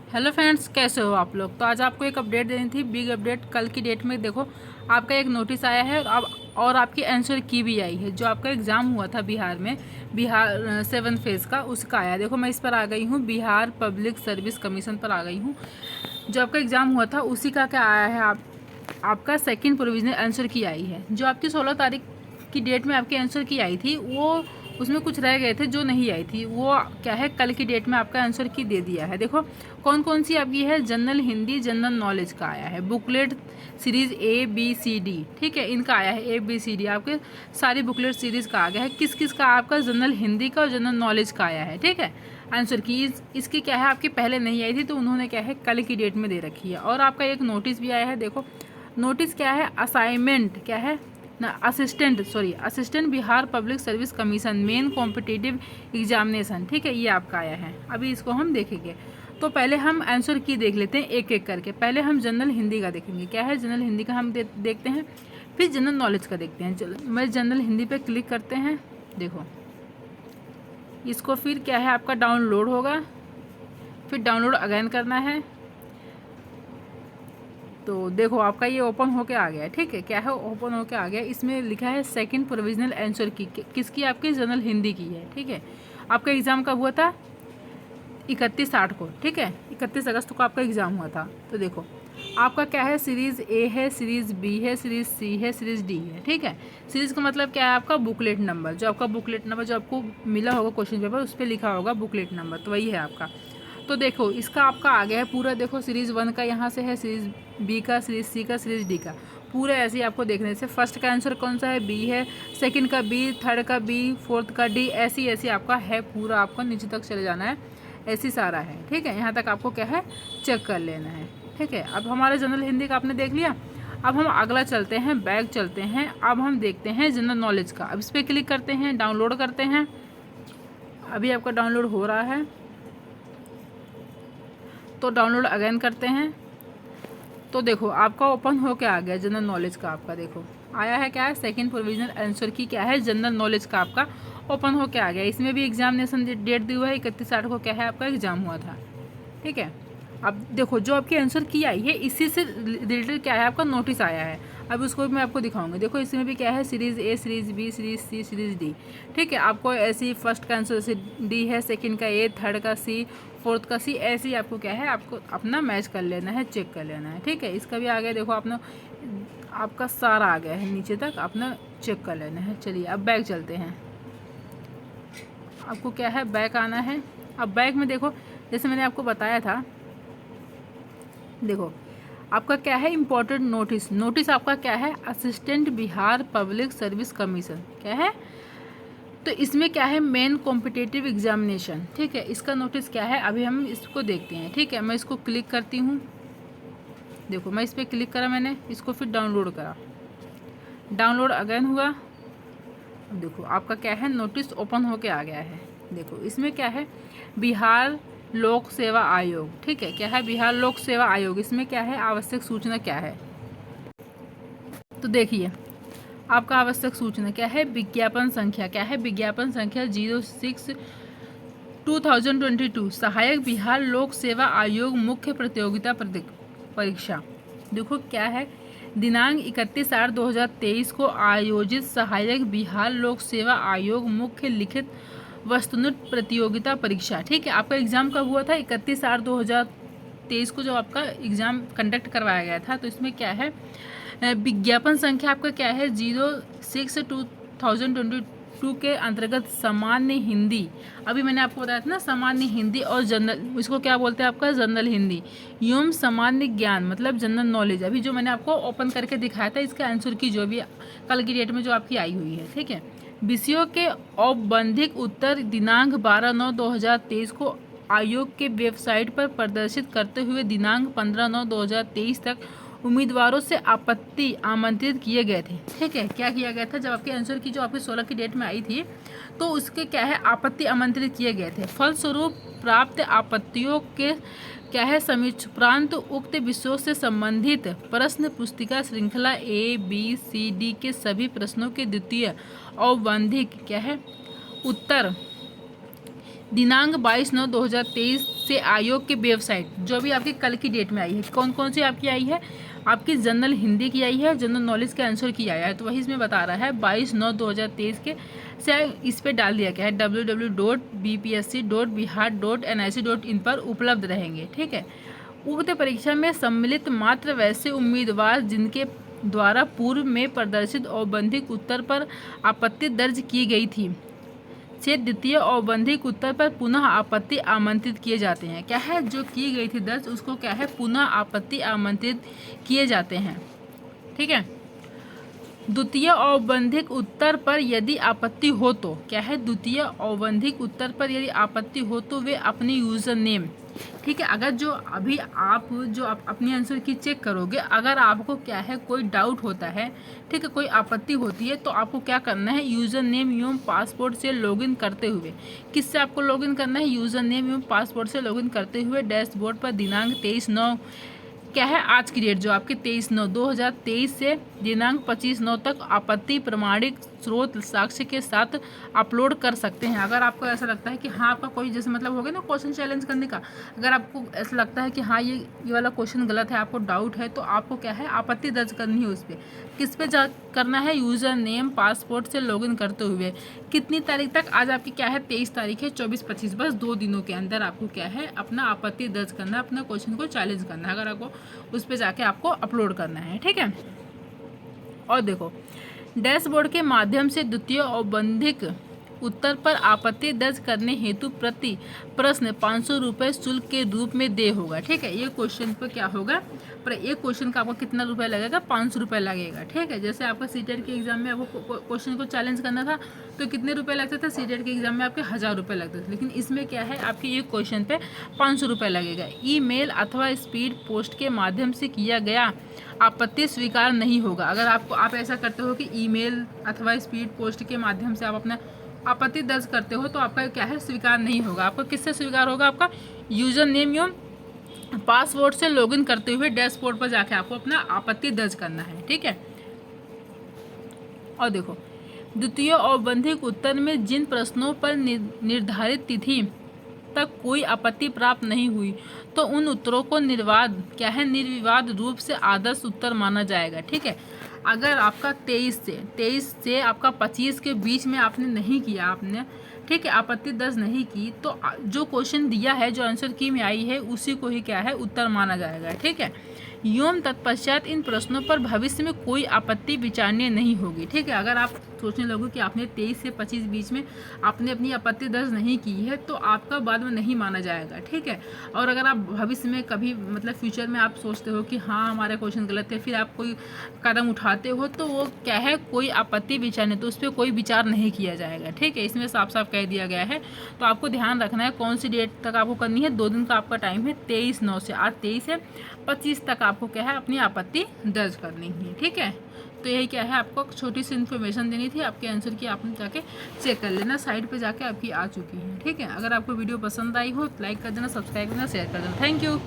Hello friends, कैसे हो आप लोग। तो आज आपको एक अपडेट देनी थी, बिग अपडेट। कल की डेट में देखो आपका एक नोटिस आया है और आपकी आंसर की भी आई है। जो आपका एग्ज़ाम हुआ था बिहार में, बिहार 7 फेज़ का, उसका आया। देखो मैं इस पर आ गई हूँ, बिहार पब्लिक सर्विस कमीशन पर आ गई हूँ। जो आपका एग्ज़ाम हुआ था उसी का क्या आया है, आपका सेकंड प्रोविजनल आंसर की आई है। जो आपकी 16 तारीख की डेट में आपकी आंसर की आई थी, वो उसमें कुछ रह गए थे जो नहीं आई थी, वो क्या है कल की डेट में आपका आंसर की दे दिया है। देखो कौन कौन सी आपकी है। जनरल हिंदी, जनरल नॉलेज का आया है। Booklet series A B C D, ठीक है, इनका आया है ABCD। आपके सारी बुकलेट सीरीज़ का आ गया है। किस किस का आपका जनरल हिंदी का और जनरल नॉलेज का आया है, ठीक है। आंसर की इसकी क्या है आपकी पहले नहीं आई थी, तो उन्होंने क्या है कल की डेट में दे रखी है। और आपका एक नोटिस भी आया है। देखो नोटिस क्या है, असाइनमेंट क्या है ना, assistant Bihar public service commission main competitive examination, ठीक है, ये आपका आया है। अभी इसको हम देखेंगे। तो पहले हम आंसर की देख लेते हैं एक एक करके। पहले हम जनरल हिंदी का देखेंगे, क्या है जनरल हिंदी का हम देखते हैं। फिर जनरल नॉलेज का देखते हैं। मैं जनरल हिंदी पे क्लिक करते हैं। देखो इसको फिर क्या है आपका डाउनलोड होगा, फिर डाउनलोड अगेन करना है। तो देखो आपका ये ओपन होके आ गया है, ठीक है। क्या है ओपन होके आ गया। इसमें लिखा है सेकंड प्रोविजनल आंसर की, किसकी आपकी जनरल हिंदी की है, ठीक है। आपका एग्ज़ाम कब हुआ था, 31/8 को, ठीक है, 31 अगस्त को आपका एग्ज़ाम हुआ था। तो देखो आपका क्या है, सीरीज़ A है, सीरीज़ B है, सीरीज़ C है, सीरीज़ D है, ठीक है। सीरीज़ का मतलब क्या है आपका बुकलेट नंबर। जो आपका बुकलेट नंबर जो आपको मिला होगा क्वेश्चन पेपर, उस पर लिखा होगा बुकलेट नंबर, तो वही है आपका। तो देखो इसका आपका आ गया है पूरा। देखो सीरीज़ 1 का यहाँ से है, सीरीज़ B का, सीरीज़ C का, सीरीज़ D का, पूरा ऐसे ही आपको देखने से। फर्स्ट का आंसर कौन सा है, B है, सेकंड का B, थर्ड का B, फोर्थ का D, ऐसी ऐसी आपका है पूरा। आपको नीचे तक चले जाना है, ऐसी सारा है, ठीक है। यहाँ तक आपको क्या है चेक कर लेना है, ठीक है। अब हमारे जनरल हिंदी का आपने देख लिया। अब हम अगला चलते हैं, बैक चलते हैं। अब हम देखते हैं जनरल नॉलेज का। अब इस पर क्लिक करते हैं, डाउनलोड करते हैं। अभी आपका डाउनलोड हो रहा है, तो डाउनलोड अगेन करते हैं। तो देखो आपका ओपन होके आ गया जनरल नॉलेज का। आपका देखो आया है क्या है, सेकंड प्रोविजनल आंसर की क्या है जनरल नॉलेज का आपका ओपन होके आ गया। इसमें भी एग्जामिनेशन डेट दी हुआ है, 31/8 को क्या है आपका एग्जाम हुआ था, ठीक है। अब देखो जो आपकी आंसर की आई है, इसी से रिलेटेड क्या है आपका नोटिस आया है। अब उसको मैं आपको दिखाऊंगी। देखो इसमें भी क्या है, series A, series B, series C, series D, ठीक है। आपको ऐसे ही फर्स्ट का आंसर जैसे D है, सेकंड का A, थर्ड का C, फोर्थ का C, ऐसे ही आपको क्या है आपको अपना मैच कर लेना है, चेक कर लेना है, ठीक है। इसका भी आ गया। देखो अपना आपका सारा आ गया है नीचे तक, अपना चेक कर लेना है। चलिए अब बैक चलते हैं। आपको क्या है बैक आना है। अब बैक में देखो जैसे मैंने आपको बताया था, देखो आपका क्या है इम्पोर्टेंट नोटिस। नोटिस आपका क्या है, assistant Bihar public service commission क्या है। तो इसमें क्या है मेन कॉम्पिटिटिव एग्जामिनेशन, ठीक है। इसका नोटिस क्या है अभी हम इसको देखते हैं, ठीक है। मैं इसको क्लिक करती हूँ। देखो मैं इस पर क्लिक करा मैंने, इसको फिर डाउनलोड करा, डाउनलोड अगेन हुआ। अब देखो आपका क्या है नोटिस ओपन होके आ गया है। देखो इसमें क्या है, बिहार लोक सेवा आयोग, ठीक है। क्या है बिहार लोक सेवा आयोग। इसमें क्या है आवश्यक सूचना क्या है, तो देखिए आपका आवश्यक सूचना क्या है, विज्ञापन संख्या क्या है, विज्ञापन संख्या 06/2022 सहायक बिहार लोक सेवा आयोग मुख्य प्रतियोगिता परीक्षा। देखो क्या है, दिनांक 31/8/2023 को आयोजित सहायक बिहार लोक सेवा आयोग मुख्य लिखित वस्तुनिष्ठ प्रतियोगिता परीक्षा, ठीक है। आपका एग्जाम कब हुआ था, 31/8/2023 को जो आपका एग्जाम कंडक्ट करवाया गया था। तो इसमें क्या है विज्ञापन संख्या आपका क्या है 06/2022 के अंतर्गत सामान्य हिंदी। अभी मैंने आपको बताया था ना सामान्य हिंदी और जनरल, इसको क्या बोलते हैं आपका जनरल हिंदी एवं सामान्य ज्ञान मतलब जनरल नॉलेज। अभी जो मैंने आपको ओपन करके दिखाया था इसके आंसर की जो भी कल की डेट में जो आपकी आई हुई है, ठीक है। विषयों के औपबंधिक उत्तर दिनांक 12/9/2023 को आयोग के वेबसाइट पर प्रदर्शित करते हुए दिनांक 15/9/2023 तक उम्मीदवारों से आपत्ति आमंत्रित किए गए थे, ठीक है। क्या किया गया था जब आपके आंसर की जो आपकी 16 की डेट में आई थी, तो उसके क्या है आपत्ति आमंत्रित किए गए थे। फलस्वरूप प्राप्त आपत्तियों के क्या है समीक्षांत उक्त विषयों से संबंधित प्रश्न पुस्तिका श्रृंखला ABCD के सभी प्रश्नों के द्वितीय औपबंधिक क्या है उत्तर दिनांक 22/9/2023 से आयोग के वेबसाइट जो भी आपकी कल की डेट में आई है, कौन कौन सी आपकी आई है, आपकी जनरल हिंदी की आई है, जनरल नॉलेज का आंसर की आया है, तो वही इसमें बता रहा है 22/9/2023 के से इस पर डाल दिया गया है www.bpsc.bihar.nic.in पर उपलब्ध रहेंगे। ठीक है, उक्त परीक्षा में सम्मिलित मात्र वैसे उम्मीदवार जिनके द्वारा पूर्व में प्रदर्शित औपबंधिक उत्तर पर आपत्ति दर्ज की गई थी से द्वितीय औपबंधिक उत्तर पर पुनः आपत्ति आमंत्रित किए जाते हैं। क्या है, जो की गई थी दर्ज उसको क्या है, पुनः आपत्ति आमंत्रित किए जाते हैं। ठीक है, द्वितीय औपबंधिक उत्तर पर यदि आपत्ति हो तो क्या है, द्वितीय औपबंधिक उत्तर पर यदि आपत्ति हो तो वे अपनी यूजर नेम, ठीक है, अगर जो अभी आप अपनी आंसर की चेक करोगे, अगर आपको क्या है कोई डाउट होता है, ठीक है, कोई आपत्ति होती है, तो आपको क्या करना है, यूज़र नेम एवं पासवर्ड से लॉगिन करते हुए, किससे आपको लॉगिन करना है, यूज़र नेम एवं पासवर्ड से लॉगिन करते हुए डैशबोर्ड पर दिनांक 23/9 क्या है, आज की डेट जो आपके 23/9/2023 से दिनांक 25/9 तक आपत्ति प्रमाणिक स्रोत साक्ष्य के साथ अपलोड कर सकते हैं। अगर आपको ऐसा लगता है कि हाँ आपका कोई जैसे मतलब हो गया ना क्वेश्चन चैलेंज करने का, अगर आपको ऐसा लगता है कि हाँ ये वाला क्वेश्चन गलत है, आपको डाउट है, तो आपको क्या है आपत्ति दर्ज करनी है उस पर। किस पे जा करना है, यूज़र नेम पासवर्ड से लॉगिन करते हुए। कितनी तारीख तक, आज आपकी क्या है 23 तारीख है, 24-25 बस 2 दिनों के अंदर आपको क्या है अपना आपत्ति दर्ज करना है, अपना क्वेश्चन को चैलेंज करना है, अगर आपको उस पर जाके आपको अपलोड करना है। ठीक है, और देखो डैशबोर्ड के माध्यम से द्वितीय औपबंधिक उत्तर पर आपत्ति दर्ज करने हेतु प्रति प्रश्न 500 रुपये शुल्क के रूप में देय होगा। ठीक है, ये क्वेश्चन पर क्या होगा, पर एक क्वेश्चन का आपको कितना रुपया लगेगा, 500 रुपये लगेगा। ठीक है, जैसे आपका सीटेट के एग्जाम में आपको क्वेश्चन को चैलेंज करना था तो कितने रुपये लगते थे, सीटेट के एग्जाम में आपके 1000 रुपये लगते थे, लेकिन इसमें क्या है आपके एक क्वेश्चन पे 500 रुपये लगेगा। ईमेल अथवा स्पीड पोस्ट के माध्यम से किया गया आपत्ति स्वीकार नहीं होगा। अगर आप ऐसा करते हो कि ईमेल अथवा स्पीड पोस्ट के माध्यम से आप अपना आपत्ति दर्ज करते हो, तो आपका क्या है स्वीकार नहीं होगा। आपका किससे स्वीकार होगा, आपका यूजर नेम एवं पासवर्ड से लॉगिन करते हुए डैशबोर्ड पर जाके आपको अपना आपत्ति दर्ज करना है। ठीक है, और देखो द्वितीय औपबंधिक उत्तर में जिन प्रश्नों पर निर्धारित तिथि तक कोई आपत्ति प्राप्त नहीं हुई तो उन उत्तरों को निर्विवाद रूप से आदर्श उत्तर माना जाएगा। ठीक है, अगर आपका 23 से आपका 25 के बीच में आपने नहीं किया, आपने ठीक है आपत्ति दर्ज नहीं की, तो जो क्वेश्चन दिया है, जो आंसर की में आई है, उसी को ही क्या है उत्तर माना जाएगा। ठीक है, एवं तत्पश्चात इन प्रश्नों पर भविष्य में कोई आपत्ति विचारणीय नहीं होगी। ठीक है, अगर आप सोचने लगो कि आपने 23 से 25 बीच में आपने अपनी आपत्ति दर्ज नहीं की है, तो आपका बाद में नहीं माना जाएगा। ठीक है, और अगर आप भविष्य में कभी मतलब फ्यूचर में आप सोचते हो कि हाँ हमारा क्वेश्चन गलत है, फिर आप कोई कदम उठाते हो, तो वो क्या है कोई आपत्ति विचारणीय, तो उस पर कोई विचार नहीं किया जाएगा। ठीक है, इसमें साफ साफ कह दिया गया है। तो आपको ध्यान रखना है कौन सी डेट तक आपको करनी है, 2 दिन का आपका टाइम है, 23/9 से, आज 23 है, 25 तक आपको क्या है अपनी आपत्ति दर्ज करनी है। ठीक है, तो यही क्या है आपको छोटी सी इन्फॉर्मेशन देनी थी। आपके आंसर की आपने जाके चेक कर लेना, साइड पे जाके आपकी आ चुकी है। ठीक है, अगर आपको वीडियो पसंद आई हो तो लाइक कर देना, सब्सक्राइब करना, शेयर कर देना। Thank you.